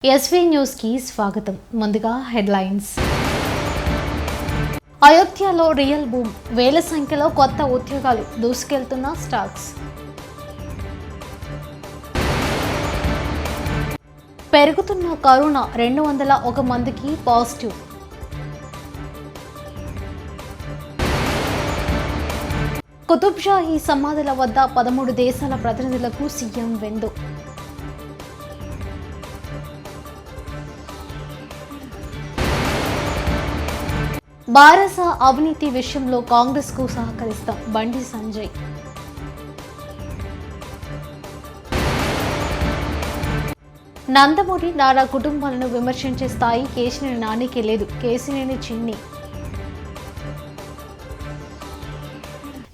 SV news కి స్వాగతం. ముందుగా హెడ్లైన్స్. అయోధ్యలో రియల్ బూమ్, వేల సంఖ్యలో కొత్త ఉద్యోగాలు, దూసుకెళ్తున్న స్టాక్స్. పెరుగుతున్న కరోనా, 201 మందికి పాజిటివ్. కుతుబ్షాహీ సమాధుల వద్ద 13 దేశాల ప్రతినిధులకు సీఎం విందు. బారస అవినీతి విషయంలో కాంగ్రెస్ కు సహకరిస్తాం, బండి సంజయ్. నందమూరి నారా కుటుంబాలను విమర్శించే స్థాయి కేశినేని నానికి లేదు, కేశినేని చిన్ని.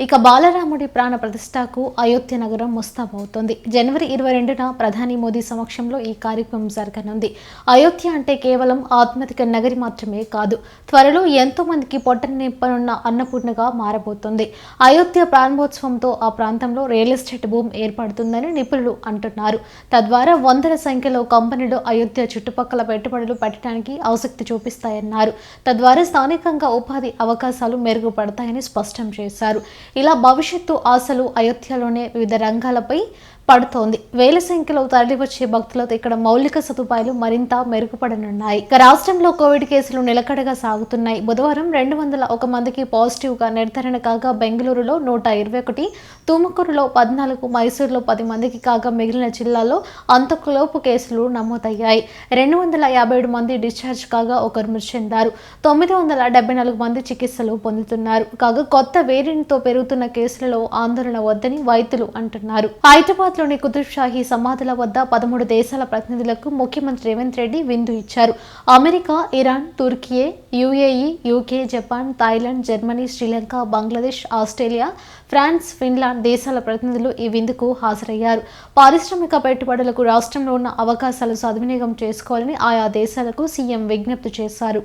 ఇక బాలరాముడి ప్రాణ ప్రతిష్టకు అయోధ్య నగరం ముస్తాబవుతోంది. జనవరి 22న ప్రధాని మోదీ సమక్షంలో ఈ కార్యక్రమం జరగనుంది. అయోధ్య అంటే కేవలం ఆధ్యాత్మిక నగరి మాత్రమే కాదు, త్వరలో ఎంతో మందికి పొట్టను నింపనున్న అన్నపూర్ణగా మారబోతోంది. అయోధ్య ప్రారంభోత్సవంతో ఆ ప్రాంతంలో రియల్ ఎస్టేట్ భూమి ఏర్పడుతుందని నిపుణులు అంటున్నారు. తద్వారా వందల సంఖ్యలో కంపెనీలు అయోధ్య చుట్టుపక్కల పెట్టుబడులు పెట్టడానికి ఆసక్తి చూపిస్తాయన్నారు. తద్వారా స్థానికంగా ఉపాధి అవకాశాలు మెరుగుపడతాయని స్పష్టం చేశారు. ఇలా భవిష్యత్తు ఆశలు అయోధ్యలోనే వివిధ రంగాలపై పడుతోంది. వేల సంఖ్యలో తరలివచ్చే భక్తులతో ఇక్కడ మౌలిక సదుపాయాలు మరింత మెరుగుపడనున్నాయి. రాష్ట్రంలో కోవిడ్ కేసులు నిలకడగా సాగుతున్నాయి. బుధవారం 201 మందికి పాజిటివ్ గా నిర్ధారణ కాగా బెంగళూరులో 121, తుముకూరులో 14, మైసూరులో 10 మందికి కాగా మిగిలిన జిల్లాల్లో అంతకులోపు కేసులు నమోదయ్యాయి. 257 మంది డిశ్చార్జ్ కాగా ఒకరు మృతి చెందారు. 974 మంది చికిత్సలు పొందుతున్నారు. కాగా కొత్త వేరియంట్ తో పెరుగుతున్న కేసులలో ఆందోళన వద్దని వైద్యులు అంటున్నారు. హైదరాబాద్ లోని కుతుబ్షాహీ సమాధుల వద్ద 13 దేశాల ప్రతినిధులకు ముఖ్యమంత్రి రేవంత్ రెడ్డి విందు ఇచ్చారు. America, Iran, Turkey, UAE, UK, Japan, Thailand, Germany, Sri Lanka, Bangladesh, Australia, France, Finland దేశాల ప్రతినిధులు ఈ విందుకు హాజరయ్యారు. పారిశ్రామిక పెట్టుబడులకు రాష్ట్రంలో ఉన్న అవకాశాలు సద్వినియోగం చేసుకోవాలని ఆయా దేశాలకు సీఎం విజ్ఞప్తి చేశారు.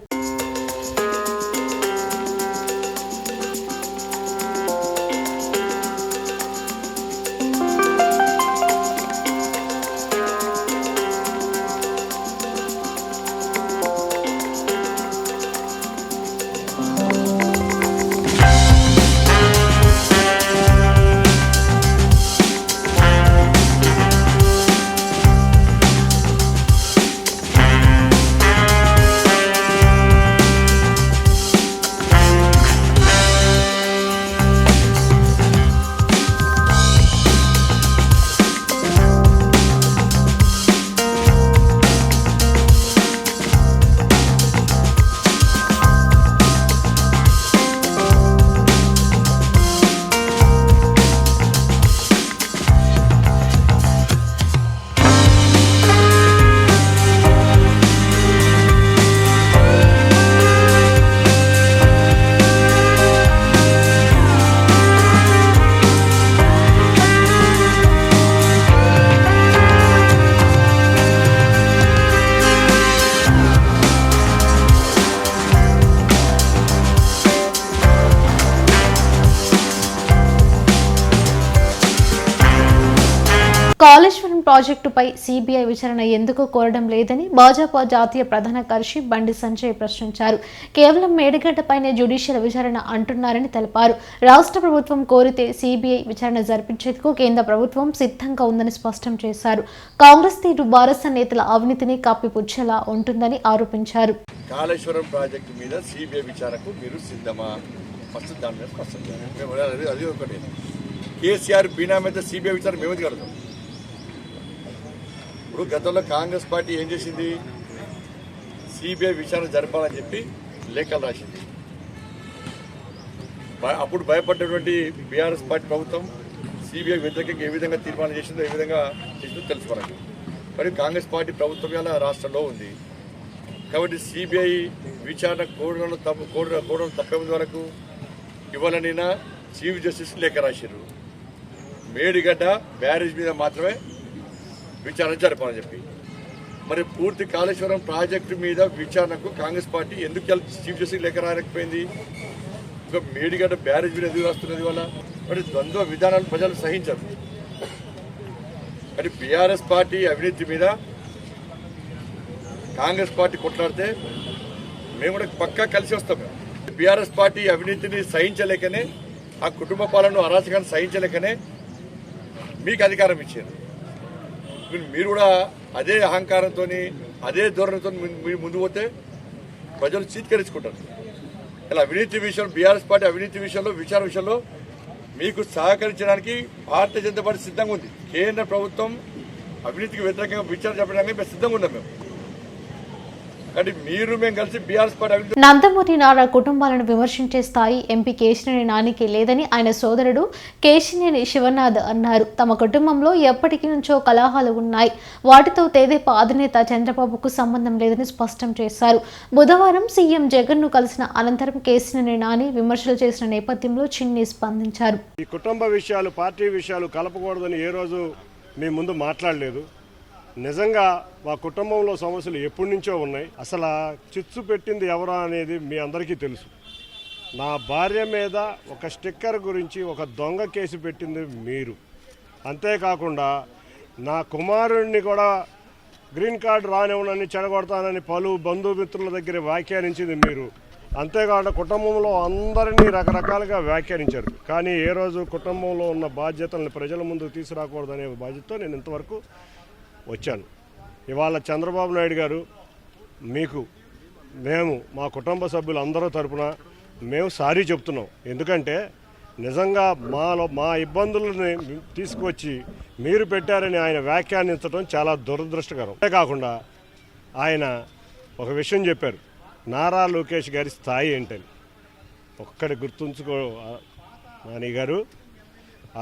కాళేశ్వరం ప్రాజెక్టుపై సిబిఐ విచారణ ఎందుకు కోరడం లేదని భాజపా జాతీయ ప్రధాన కార్యదర్శి బండి సంజయ్ ప్రశ్నించారు. కేవలం మేడిగడ్డపైనే జ్యుడిషియల్ విచారణ అంటున్నారని తెలిపారు. రాష్ట్ర ప్రభుత్వం కోరితే సిబిఐ విచారణ జరిపించేందుకు కేంద్ర ప్రభుత్వం సిద్ధంగా ఉందని స్పష్టం చేశారు. కాంగ్రెస్ తీరు బారస నేతల అవినీతిని కప్పిపుచ్చేలా ఉంటుందని ఆరోపించారు. కాళేశ్వరం ప్రాజెక్టు మీద సిబిఐ విచారణకు మీరు సిద్ధమా? ఫస్ట్ దాని మీద స్పష్టం చేయాలి. అది ఒకటి. కేసీఆర్ బీనామీతో సిబిఐ విచారణ మేము కడతాం. ఇప్పుడు గతంలో కాంగ్రెస్ పార్టీ ఏం చేసింది? సిబిఐ విచారణ జరపాలని చెప్పి లేఖలు రాసింది. అప్పుడు భయపడ్డటువంటి బీఆర్ఎస్ పార్టీ ప్రభుత్వం సిబిఐ వ్యతిరేకంగా ఏ విధంగా తీర్మానం చేసిందో ఏ విధంగా చేసిందో తెలుసుకోవాలి. మరి కాంగ్రెస్ పార్టీ ప్రభుత్వం ఇలా రాష్ట్రంలో ఉంది కాబట్టి సిబిఐ విచారణ కోడడం తప్పేందు వరకు ఇవ్వాలనినా చీఫ్ జస్టిస్ లేఖ రాశారు. మేడిగడ్డ బ్యారేజ్ మీద మాత్రమే విచారణ జరపాలని చెప్పి. మరి పూర్తి కాళేశ్వరం ప్రాజెక్టు మీద విచారణకు కాంగ్రెస్ పార్టీ ఎందుకు చీఫ్ జస్టిస్ లేఖ రాయలేకపోయింది? ఇంకా మేడిగడ్డ బ్యారేజ్ మీద ఎందుకు రాస్తున్నది వల్ల? మరి ద్వంద్వ విధానాలు ప్రజలు సహించరు. మరి బీఆర్ఎస్ పార్టీ అవినీతి మీద కాంగ్రెస్ పార్టీ కొట్లాడితే మేము కూడా పక్కా కలిసి వస్తాం. బీఆర్ఎస్ పార్టీ అవినీతిని సహించలేకనే, ఆ కుటుంబ పాలన అరాచకాన్ని సహించలేకనే మీకు అధికారం ఇచ్చారు. మీరు కూడా అదే అహంకారంతో అదే ధోరణితో మీరు ముందు పోతే ప్రజలు చీత్కరించుకుంటారు. ఇలా అవినీతి విషయం, బీఆర్ఎస్ పార్టీ అవినీతి విషయంలో, విచారణ విషయంలో మీకు సహకరించడానికి భారతీయ జనతా పార్టీ సిద్ధంగా ఉంది. కేంద్ర ప్రభుత్వం అవినీతికి వ్యతిరేకంగా విచారణ చెప్పడానికి మేము సిద్ధంగా ఉన్నాం. మేము కలిసి బీఆర్ఎస్ పార్టీ నందమూరి నారా కుటుంబాలను విమర్శించే స్థాయి ఎంపీ కేశినేని నానికి లేదని ఆయన సోదరుడు కేశినేని శివనాథ్ అన్నారు. తమ కుటుంబంలో ఎప్పటికి నుంచో కలహాలు ఉన్నాయి. వాటితో తెదేపా అధినేత చంద్రబాబుకు సంబంధం లేదని స్పష్టం చేశారు. బుధవారం సీఎం జగన్ ను కలిసిన అనంతరం కేశినేని నాని విమర్శలు చేసిన నేపథ్యంలో చిన్ని స్పందించారు. ఈ కుటుంబ విషయాలు, పార్టీ విషయాలు కలపకూడదని ఏ రోజు మీ ముందు మాట్లాడలేదు. నిజంగా మా కుటుంబంలో సమస్యలు ఎప్పటి నుంచో ఉన్నాయి. అసలు చిచ్చు పెట్టింది ఎవరా అనేది మీ అందరికీ తెలుసు. నా భార్య మీద ఒక స్టిక్కర్ గురించి ఒక దొంగ కేసు పెట్టింది మీరు. అంతేకాకుండా నా కుమారుడిని కూడా గ్రీన్ కార్డు రానివ్వనని చెడగొడతానని పలు బంధుమిత్రుల దగ్గర వ్యాఖ్యానించింది మీరు. అంతేకాకుండా కుటుంబంలో అందరినీ రకరకాలుగా వ్యాఖ్యానించారు. కానీ ఏ రోజు కుటుంబంలో ఉన్న బాధ్యతలను ప్రజల ముందుకు తీసుకురాకూడదనే బాధ్యతతో నేను ఇంతవరకు వచ్చాను. ఇవాళ చంద్రబాబు నాయుడు గారు మేము మా కుటుంబ సభ్యులు అందరూ తరపున మేము సారీ చెప్తున్నాం. ఎందుకంటే నిజంగా మా ఇబ్బందులని తీసుకొచ్చి మీరు పెట్టారని ఆయన వ్యాఖ్యానించడం చాలా దురదృష్టకరం. అంతేకాకుండా ఆయన ఒక విషయం చెప్పారు, నారా లోకేష్ గారి స్థాయి ఏంటని. ఒక్కడి గుర్తుంచుకో నాని గారు,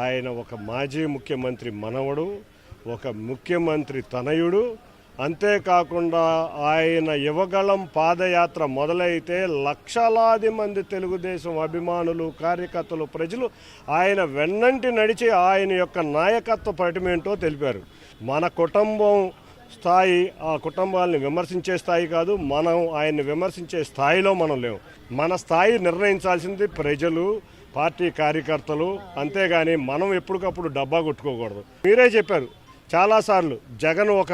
ఆయన ఒక మాజీ ముఖ్యమంత్రి మనవడు, ఒక ముఖ్యమంత్రి తనయుడు. అంతేకాకుండా ఆయన యువగళం పాదయాత్ర మొదలైతే లక్షలాది మంది తెలుగుదేశం అభిమానులు, కార్యకర్తలు, ప్రజలు ఆయన వెన్నంటి నడిచి ఆయన యొక్క నాయకత్వ పటిమేంటో తెలిపారు. మన కుటుంబం స్థాయి ఆ కుటుంబాలని విమర్శించే స్థాయి కాదు. మనం ఆయన్ని విమర్శించే స్థాయిలో మనం లేవు. మన స్థాయి నిర్ణయించాల్సింది ప్రజలు, పార్టీ కార్యకర్తలు. అంతేగాని మనం ఎప్పటికప్పుడు డబ్బా కొట్టుకోకూడదు. మీరే చెప్పారు చాలాసార్లు, జగన్ ఒక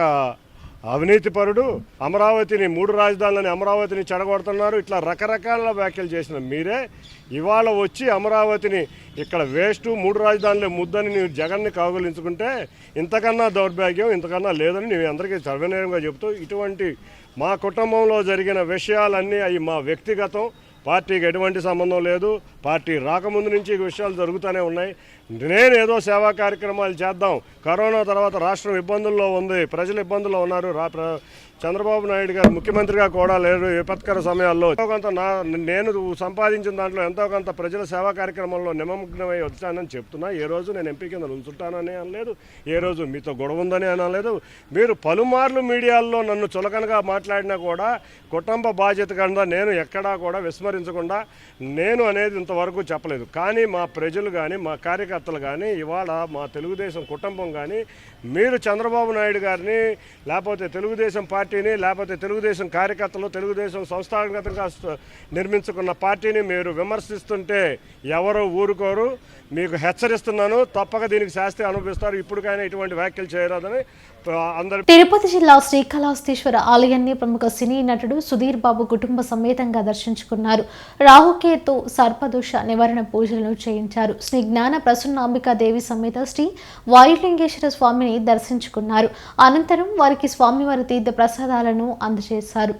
అవినీతిపరుడు, అమరావతిని 3 రాజధానులని అమరావతిని చెడగొడుతున్నారు, ఇట్లా రకరకాల వ్యాఖ్యలు చేసిన మీరే ఇవాళ వచ్చి అమరావతిని ఇక్కడ వేస్ట్, 3 రాజధానులే ముద్దని నీవు జగన్ని కౌగులించుకుంటే ఇంతకన్నా దౌర్భాగ్యం ఇంతకన్నా లేదని నేను అందరికీ సర్వనేయంగా చెబుతూ, ఇటువంటి మా కుటుంబంలో జరిగిన విషయాలన్నీ అవి మా వ్యక్తిగతం, పార్టీకి ఎటువంటి సంబంధం లేదు. పార్టీ రాకముందు నుంచి ఈ విషయాలు జరుగుతూనే ఉన్నాయి. నేను ఏదో సేవా కార్యక్రమాలు చేద్దాం, కరోనా తర్వాత రాష్ట్రం ఇబ్బందుల్లో ఉంది, ప్రజలు ఇబ్బందుల్లో ఉన్నారు, చంద్రబాబు నాయుడు గారు ముఖ్యమంత్రిగా కూడా లేరు, విపత్కర సమయాల్లో ఎంతో కొంత నేను సంపాదించిన దాంట్లో ఎంతో కొంత ప్రజల సేవా కార్యక్రమంలో నిమగ్నమై వచ్చానని చెప్తున్నా. ఏ రోజు నేను ఎంపీ కింద ఉంచుంటానని అనలేదు, ఏ రోజు మీతో గొడవ ఉందని అనలేదు. మీరు పలుమార్లు మీడియాల్లో నన్ను చులకనగా మాట్లాడినా కూడా కుటుంబ బాధ్యత కింద నేను ఎక్కడా కూడా విస్మరించకుండా నేను అనేది ఇంతవరకు చెప్పలేదు. కానీ మా ప్రజలు కానీ, మా కార్యకర్తలు కానీ, ఇవాళ మా తెలుగుదేశం కుటుంబం కానీ, మీరు చంద్రబాబు నాయుడు గారిని, లేకపోతే తెలుగుదేశం పార్టీని, లేకపోతే తెలుగుదేశం కార్యకర్తలు, తెలుగుదేశం సంస్థాగతంగా నిర్మించుకున్న పార్టీని మీరు విమర్శిస్తుంటే ఎవరు ఊరుకోరు. మీకు హెచ్చరిస్తున్నాను, తప్పక దీనికి శాస్తి అనుభవిస్తారు. ఇప్పటికైనా ఇటువంటి వ్యాఖ్యలు చేయరాదని అందరూ. తిరుపతి జిల్లా శ్రీకాళహస్తీశ్వర ఆలయాన్ని ప్రముఖ సినీ నటుడు సుధీర్ బాబు కుటుంబ సమేతంగా దర్శించుకున్నారు. రాహుకేతు సర్పదోష నివారణ పూజలను చేయించారు. శ్రీ జ్ఞాన ప్రసన్నాంబికా దేవి సమేత శ్రీ వాయులింగేశ్వర స్వామిని దర్శించుకున్నారు. అనంతరం వారికి స్వామివారి తీర్థ ప్రసాదాలను అందజేశారు.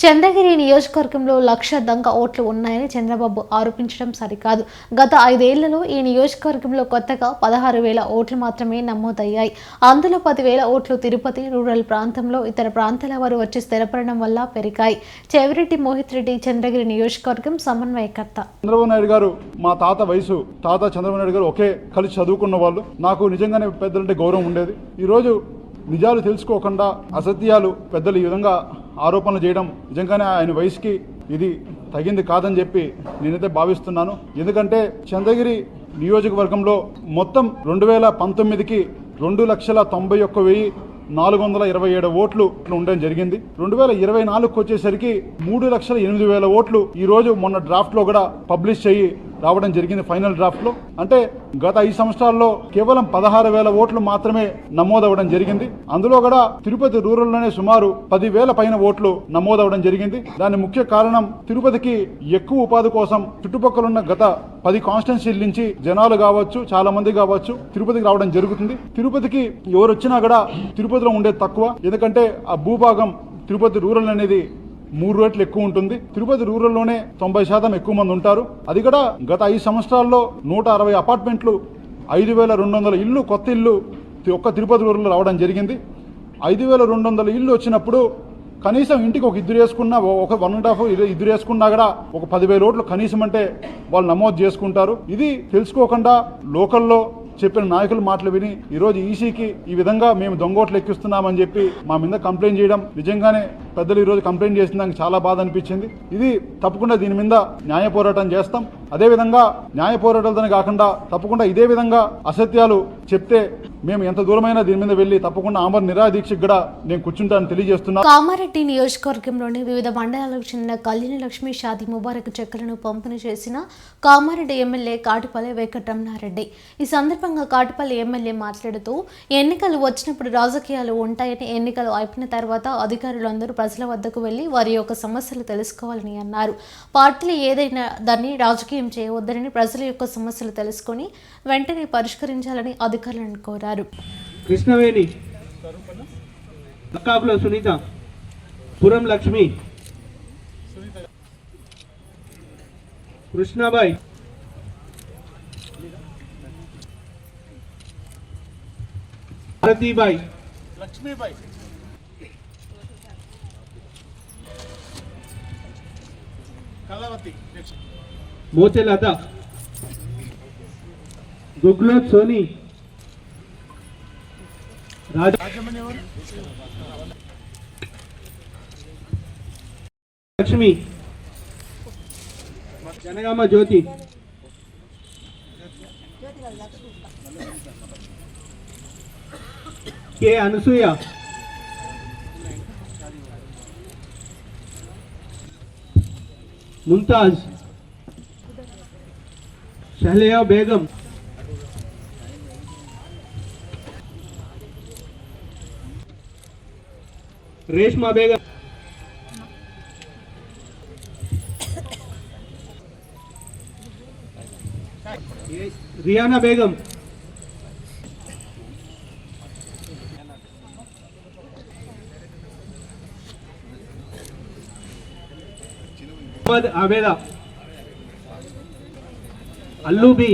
చంద్రగిరి నియోజకవర్గంలో 1,00,000 దొంగ ఓట్లు ఉన్నాయని చంద్రబాబు ఆరోపించడం సరికాదు. గత 5 ఏళ్లలో ఈ నియోజకవర్గంలో కొత్తగా 16,000 ఓట్లు మాత్రమే నమోదయ్యాయి. అందులో 10,000 ఓట్లు తిరుపతి రూరల్ ప్రాంతంలో ఇతర ప్రాంతాల వారు వచ్చి స్థిరపడడం వల్ల పెరిగాయి. చెవిరెడ్డి మోహిత్ రెడ్డి, చంద్రగిరి నియోజకవర్గం సమన్వయకర్త. చంద్రబాబు నాయుడు గారు మా తాత వయసు, చంద్రబాబు నాయుడు గారు ఒకే కలిసి చదువుకున్న వాళ్ళు. నాకు నిజంగానే పెద్దలంటే గౌరవం ఉండేది. ఈరోజు నిజాలు తెలుసుకోకుండా అసత్యాలు పెద్దలు ఈ విధంగా ఆరోపణలు చేయడం నిజంగానే ఆయన వయసుకి ఇది తగింది కాదని చెప్పి నేనైతే భావిస్తున్నాను. ఎందుకంటే చంద్రగిరి నియోజకవర్గంలో మొత్తం 2019కి 2,91,427 ఓట్లు ఉండడం జరిగింది. 2024కి వచ్చేసరికి 3,08,000 ఓట్లు ఈ రోజు మొన్న డ్రాఫ్ట్ లో కూడా పబ్లిష్ అయ్యి రావడం జరిగింది. ఫైనల్ డ్రాఫ్ట్ లో అంటే గత 5 సంవత్సరాల్లో కేవలం 16,000 ఓట్లు మాత్రమే నమోదవడం జరిగింది. అందులో కూడా తిరుపతి రూరల్ లోనే సుమారు 10,000 పైన ఓట్లు నమోదవడం జరిగింది. దాని ముఖ్య కారణం తిరుపతికి ఎక్కువ ఉపాధి కోసం చుట్టుపక్కల ఉన్న గత 10 కాన్స్టిట్యున్సీల నుంచి జనాలు కావచ్చు, చాలా మంది కావచ్చు తిరుపతికి రావడం జరుగుతుంది. తిరుపతికి ఎవరు వచ్చినా కూడా తిరుపతిలో ఉండేది తక్కువ. ఎందుకంటే ఆ భూభాగం తిరుపతి రూరల్ అనేది 3 రెట్లు ఎక్కువ ఉంటుంది. తిరుపతి రూరల్లోనే 90% ఎక్కువ మంది ఉంటారు. అది కూడా గత 5 సంవత్సరాల్లో 160 అపార్ట్మెంట్లు, 5,200 ఇల్లు, కొత్త ఇల్లు ఒక్క తిరుపతి రూరల్లో రావడం జరిగింది. 5,200 ఇల్లు వచ్చినప్పుడు కనీసం ఇంటికి ఒక ఇద్దరు వేసుకున్నా, ఒక 1.5 ఇద్దరు వేసుకున్నా కూడా ఒక 10,000 ఓట్లు కనీసం అంటే వాళ్ళు నమోదు చేసుకుంటారు. ఇది తెలుసుకోకుండా లోకల్లో చెప్పిన నాయకుల మాటలు విని ఈరోజు ఈసీకి ఈ విధంగా మేము దొంగోట్లు ఎక్కిస్తున్నామని చెప్పి మా మీద కంప్లైంట్ చేయడం నిజంగానే పెద్దలు ఈరోజు కంప్లైంట్ చేసిన దానికి చాలా బాధ అనిపించింది. ఇది తప్పకుండా దీని మీద న్యాయ పోరాటం చేస్తాం. అదేవిధంగా న్యాయ పోరాటాలతోనే కాకుండా తప్పకుండా ఇదే విధంగా అసత్యాలు చెప్తే మేము ఎంత దూరమైనా దీని మీద వెళ్లి తప్పకుండా ఆమర నిరాదీక్షకు కూడా నేను కూర్చుంటానని తెలియజేస్తున్నాను. కామారెడ్డి నియోజకవర్గంలోని వివిధ మండలాలకు చెందిన కళ్యాణ లక్ష్మి షాదీ ముబారక్ చెక్కులను పంపిణీ చేసిన కామారెడ్డి ఎమ్మెల్యే కాటిపల్లి వెంకటరమణారెడ్డి. ఈ సందర్భంగా కాటిపల్లి ఎమ్మెల్యే మాట్లాడుతూ ఎన్నికలు వచ్చినప్పుడు రాజకీయాలు ఉంటాయని, ఎన్నికలు అయిపోయిన తర్వాత అధికారులందరూ ప్రజల వద్దకు వెళ్లి వారి యొక్క సమస్యలు తెలుసుకోవాలని అన్నారు. పార్టీలు ఏదైనా దాన్ని రాజకీయం చేయవద్దని, ప్రజల యొక్క సమస్యలు తెలుసుకొని వెంటనే పరిష్కరించాలని అధికారులను కోరారు. కృష్ణవేణి, లక్కాపుల సునీత, పురం లక్ష్మి, కృష్ణాబాయ్, భారతీబాయ్, లక్ష్మీబాయ్, కళావతి, మోతెలత, గుగ్లోత్ సోని, లక్ష్మి, జనగామ జ్యోతి, కే అనసూయ, ముంతాజ్, షహలియా బేగం, రేష్మా బేగం, రియానా బేగం, మొహమ్మద్ ఆబేదా, అల్లూబి,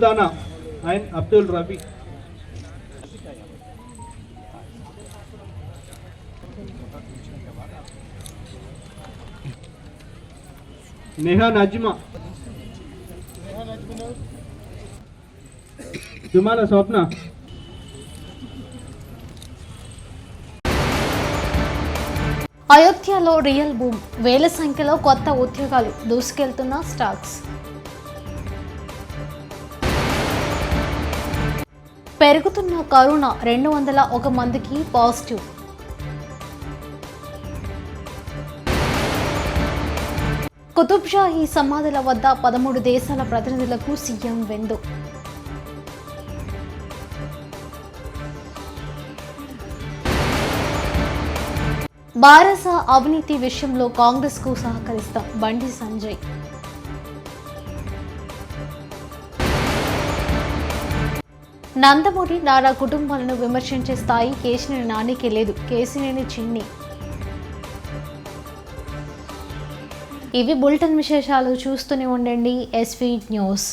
దానా అండ్ అబ్దుల్ రఫీ. नेहा नाजिमा, जुमाला स्वप्ना, అయోధ్యలో రియల్ బూమ్, వేల సంఖ్యలో కొత్త ఉద్యోగాలు, దూసుకెళ్తున్న స్టాక్స్. పెరుగుతున్న కరోనా, 201 మందికి పాజిటివ్. కుతుబ్షాహీ సమాధుల వద్ద 13 దేశాల ప్రతినిధులకు సీఎం విందు. బారస అవినీతి విషయంలో కాంగ్రెస్కు సహకరిస్తాం బండి సంజయ్. నందమూరి నారా కుటుంబాలను విమర్శించే స్థాయి కేశినేని నానికి లేదు, కేశినేని చిన్ని. ఇవి బులెటిన్ విశేషాలు. చూస్తూనే ఉండండి ఎస్వీ న్యూస్.